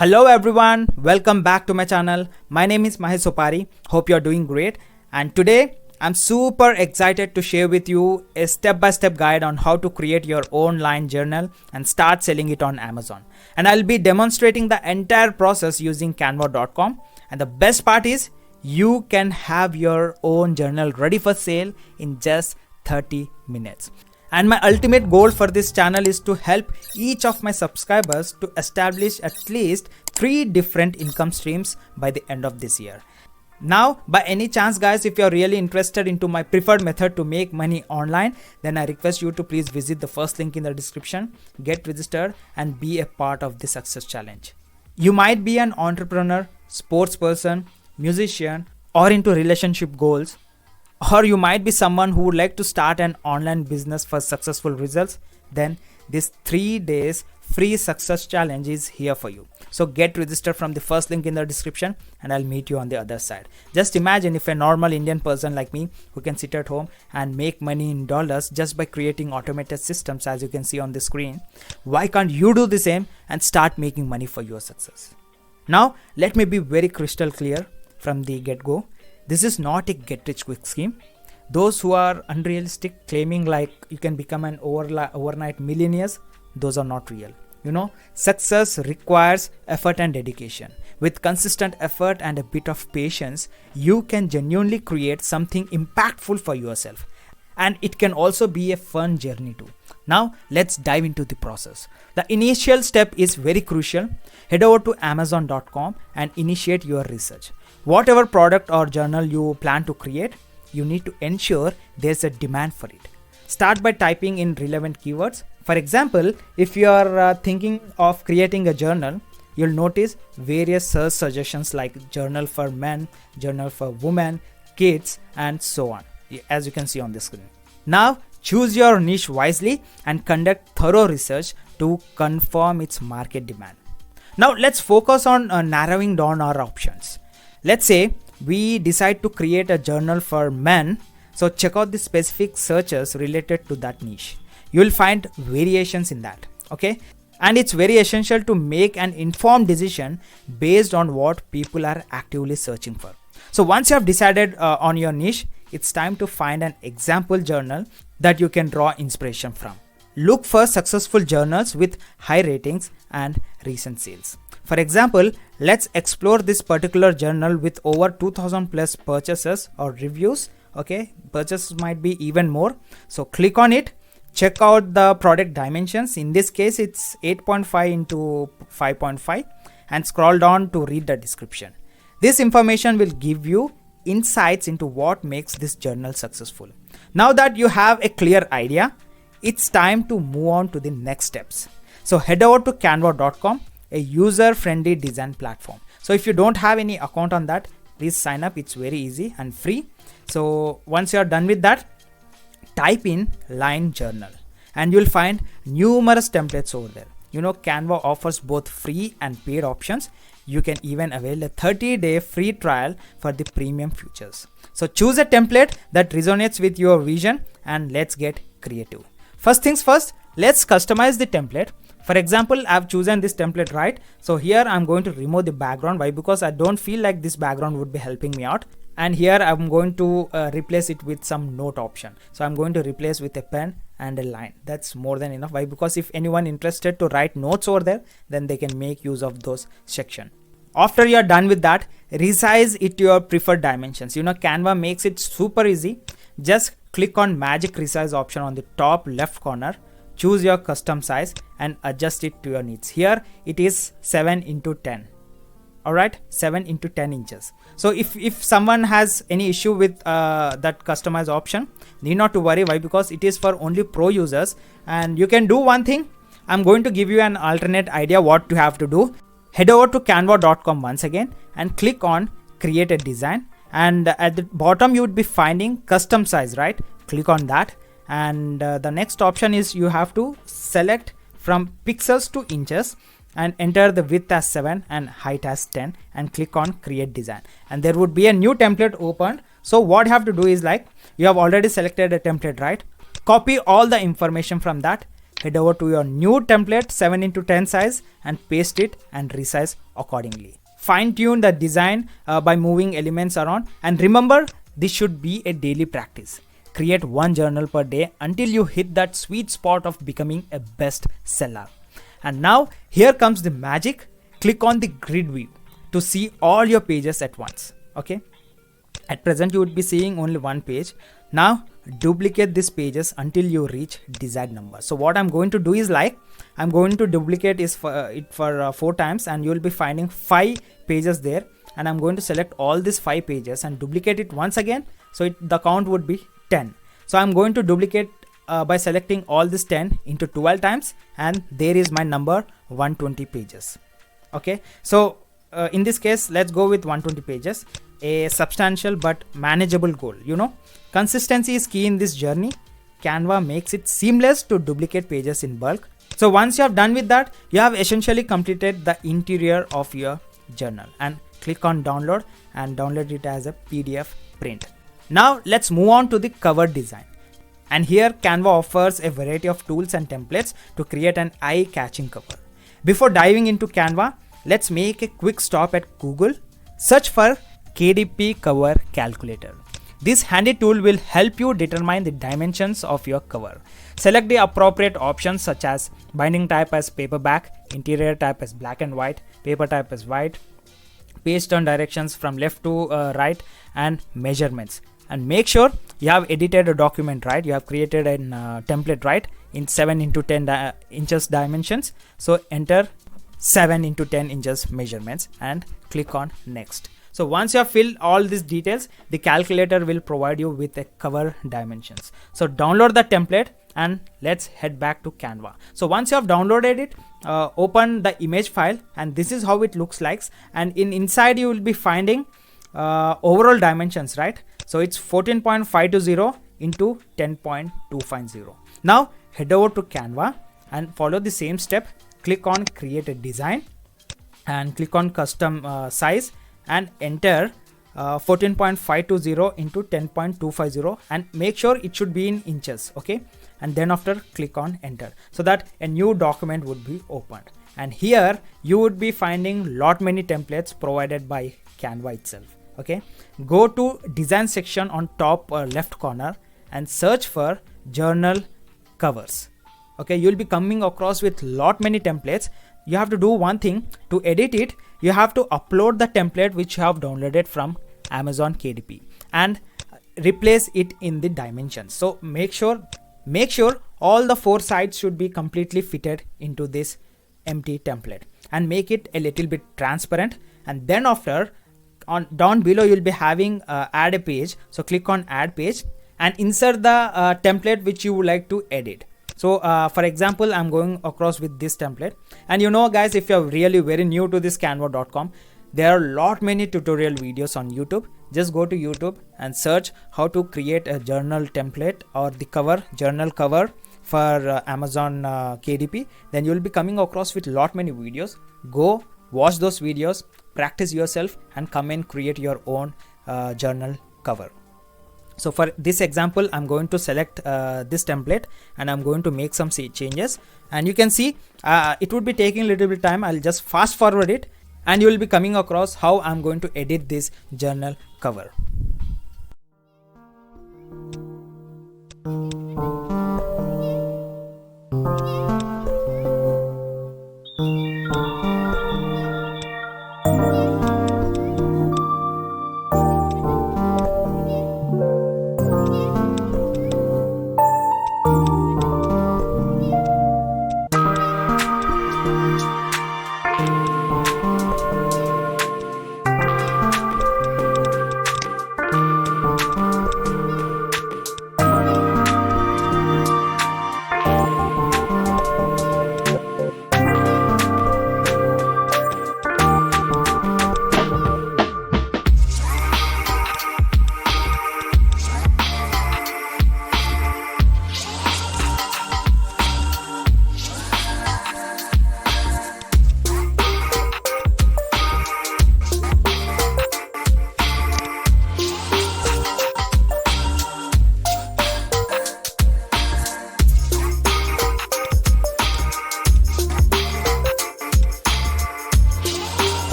Hello everyone, welcome back to my channel. My name is Mahesh Sopari. Hope you are doing great. And today I'm super excited to share with you a step-by-step guide on how to create your online journal and start selling it on Amazon. And I'll be demonstrating the entire process using Canva.com. And the best part is you can have your own journal ready for sale in just 30 minutes. And my ultimate goal for this channel is to help each of my subscribers to establish at least 3 different income streams by the end of this year. Now, by any chance guys, if you're really interested into my preferred method to make money online, then I request you to please visit the first link in the description, get registered and be a part of the success challenge. You might be an entrepreneur, sports person, musician, or into relationship goals. Or you might be someone who would like to start an online business for successful results. Then this 3 days free success challenge is here for you. So get registered from the first link in the description and I'll meet you on the other side. Just imagine if a normal Indian person like me who can sit at home and make money in dollars just by creating automated systems as you can see on the screen. Why can't you do the same and start making money for your success? Now let me be very crystal clear from the get-go. This is not a get-rich-quick scheme. Those who are unrealistic, claiming like you can become an overnight millionaire, those are not real. You know, success requires effort and dedication. With consistent effort and a bit of patience, you can genuinely create something impactful for yourself. And it can also be a fun journey too. Now, let's dive into the process. The initial step is very crucial. Head over to Amazon.com and initiate your research. Whatever product or journal you plan to create, you need to ensure there's a demand for it. Start by typing in relevant keywords. For example, if you are thinking of creating a journal, you'll notice various search suggestions like journal for men, journal for women, kids, and so on, as you can see on the screen. Now, choose your niche wisely and conduct thorough research to confirm its market demand. Now, let's focus on narrowing down our options. Let's say we decide to create a journal for men, so check out the specific searches related to that niche. You will find variations in that, okay? And it's very essential to make an informed decision based on what people are actively searching for. So once you have decided on your niche, it's time to find an example journal that you can draw inspiration from. Look for successful journals with high ratings and recent sales. For example, let's explore this particular journal with over 2000 plus purchases or reviews. Okay, purchases might be even more. So click on it, check out the product dimensions. In this case, it's 8.5 into 5.5 and scroll down to read the description. This information will give you insights into what makes this journal successful. Now that you have a clear idea, it's time to move on to the next steps. So head over to Canva.com, a user-friendly design platform. So if you don't have any account on that, please sign up. It's very easy and free. So once you're done with that, type in line journal and you'll find numerous templates over there. You know, Canva offers both free and paid options. You can even avail a 30-day free trial for the premium features. So choose a template that resonates with your vision and let's get creative. First things first, let's customize the template. For example, I've chosen this template, right? So here I'm going to remove the background. Why? Because I don't feel like this background would be helping me out. And here I'm going to replace it with some note option. So I'm going to replace with a pen and a line. That's more than enough. Why? Because if anyone interested to write notes over there, then they can make use of those section. After you're done with that, resize it to your preferred dimensions. You know, Canva makes it super easy. Just click on magic resize option on the top left corner. Choose your custom size and adjust it to your needs. Here it is 7 into 10. Alright, 7 into 10 inches. So if someone has any issue with that customize option, need not to worry. Why? Because it is for only pro users. And you can do one thing. I'm going to give you an alternate idea what you have to do. Head over to Canva.com once again and click on create a design. And at the bottom you would be finding custom size, right? Click on that. And the next option is you have to select from pixels to inches and enter the width as 7 and height as 10 and click on create design. And there would be a new template opened. So what you have to do is like you have already selected a template, right? Copy all the information from that, head over to your new template 7 into 10 size and paste it and resize accordingly. Fine tune the design by moving elements around, and remember, this should be a daily practice. Create one journal per day until you hit that sweet spot of becoming a best seller. And now here comes the magic. Click on the grid view to see all your pages at once. Okay, at present you would be seeing only one page. Now duplicate these pages until you reach desired number. So what I'm going to do is, like, I'm going to duplicate it for 4 times, and you will be finding 5 pages there, and I'm going to select all these 5 pages and duplicate it once again, so the count would be 10. So I'm going to duplicate by selecting all this 10 into 12 times, and there is my number 120 pages. Okay, so in this case, let's go with 120 pages, a substantial but manageable goal. Consistency is key in this journey. Canva makes it seamless to duplicate pages in bulk. So once you have done with that, you have essentially completed the interior of your journal, and click on download and download it as a PDF print. Now let's move on to the cover design. And here Canva offers a variety of tools and templates to create an eye-catching cover. Before diving into Canva, let's make a quick stop at Google. Search for KDP Cover Calculator. This handy tool will help you determine the dimensions of your cover. Select the appropriate options such as binding type as paperback, interior type as black and white, paper type as white, page turn directions from left to right, and measurements. And make sure you have edited a document right. You have created a template right in 7 into 10 inches dimensions. So enter 7 into 10 inches measurements and click on next. So once you have filled all these details, the calculator will provide you with a cover dimensions. So download the template and let's head back to Canva. So once you have downloaded it, open the image file, and this is how it looks like. And inside you will be finding overall dimensions, right? So it's 14.520 into 10.250. Now head over to Canva and follow the same step. Click on create a design and click on custom size and enter 14.520 into 10.250 and make sure it should be in inches. Okay, and then after click on enter, so that a new document would be opened. And here you would be finding lot many templates provided by Canva itself. Okay, go to design section on top left corner and search for journal covers. Okay, you'll be coming across with lot many templates. You have to do one thing to edit it. You have to upload the template which you have downloaded from Amazon KDP and replace it in the dimensions. So make sure all the 4 sides should be completely fitted into this empty template, and make it a little bit transparent. And then after, on down below you'll be having add a page. So click on add page and insert the template which you would like to edit. So for example, I'm going across with this template. And guys, if you're really very new to this canva.com, there are lot many tutorial videos on YouTube. Just go to YouTube and search how to create a journal template or the journal cover for Amazon KDP. Then you'll be coming across with lot many videos. Go watch those videos, practice yourself, and come and create your own journal cover. So for this example, I'm going to select this template and I'm going to make some changes. And you can see it would be taking a little bit of time. I'll just fast forward it and you will be coming across how I'm going to edit this journal cover.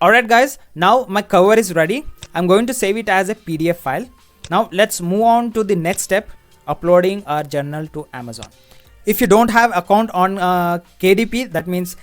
Alright guys, now my cover is ready. I'm going to save it as a PDF file. Now let's move on to the next step, uploading our journal to Amazon. If you don't have account on KDP, that means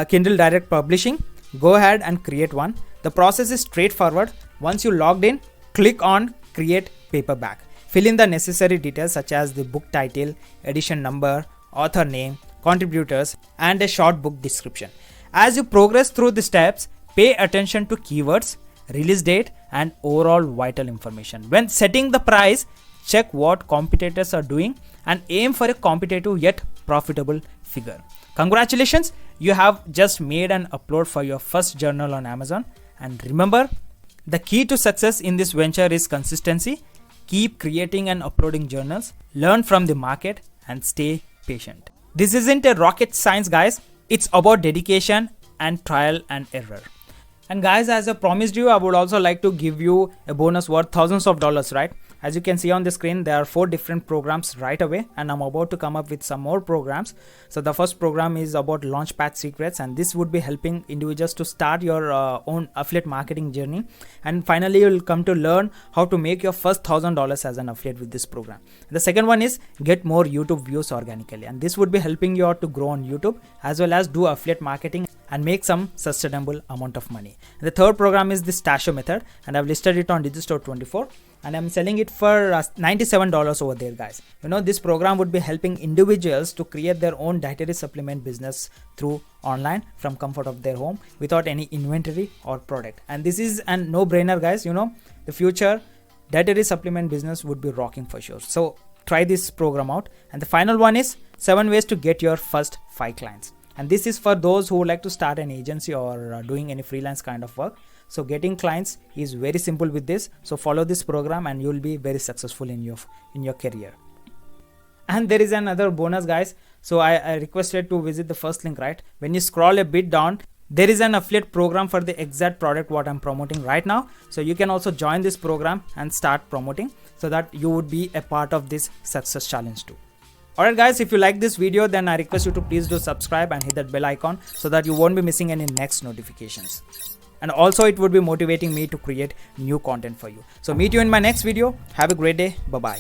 Kindle Direct Publishing, go ahead and create one. The process is straightforward. Once you logged in, click on create paperback. Fill in the necessary details such as the book title, edition number, author name, contributors, and a short book description. As you progress through the steps, pay attention to keywords, release date, and overall vital information. When setting the price, check what competitors are doing and aim for a competitive yet profitable figure. Congratulations, you have just made an upload for your first journal on Amazon. And remember, the key to success in this venture is consistency. Keep creating and uploading journals, learn from the market, and stay patient. This isn't a rocket science, guys. It's about dedication and trial and error. And guys, as I promised you, I would also like to give you a bonus worth thousands of dollars, right? As you can see on the screen, there are 4 different programs right away, and I'm about to come up with some more programs. So the first program is about Launchpad Secrets, and this would be helping individuals to start your own affiliate marketing journey. And finally, you'll come to learn how to make your first $1,000 as an affiliate with this program. The second one is get more YouTube views organically, and this would be helping you out to grow on YouTube as well as do affiliate marketing and make some sustainable amount of money. The third program is the Stasho method, and I've listed it on Digistore24, and I'm selling it for $97 over there, guys. You know, this program would be helping individuals to create their own dietary supplement business through online from comfort of their home without any inventory or product. And this is a no-brainer, guys. You know, the future dietary supplement business would be rocking for sure. So try this program out. And the final one is 7 ways to get your first 5 clients. And this is for those who would like to start an agency or doing any freelance kind of work. So getting clients is very simple with this. So follow this program and you'll be very successful in your career. And there is another bonus, guys. So I requested to visit the first link, right? When you scroll a bit down, there is an affiliate program for the exact product what I'm promoting right now. So you can also join this program and start promoting so that you would be a part of this success challenge too. Alright guys, if you like this video, then I request you to please do subscribe and hit that bell icon so that you won't be missing any next notifications. And also it would be motivating me to create new content for you. So meet you in my next video. Have a great day. Bye bye.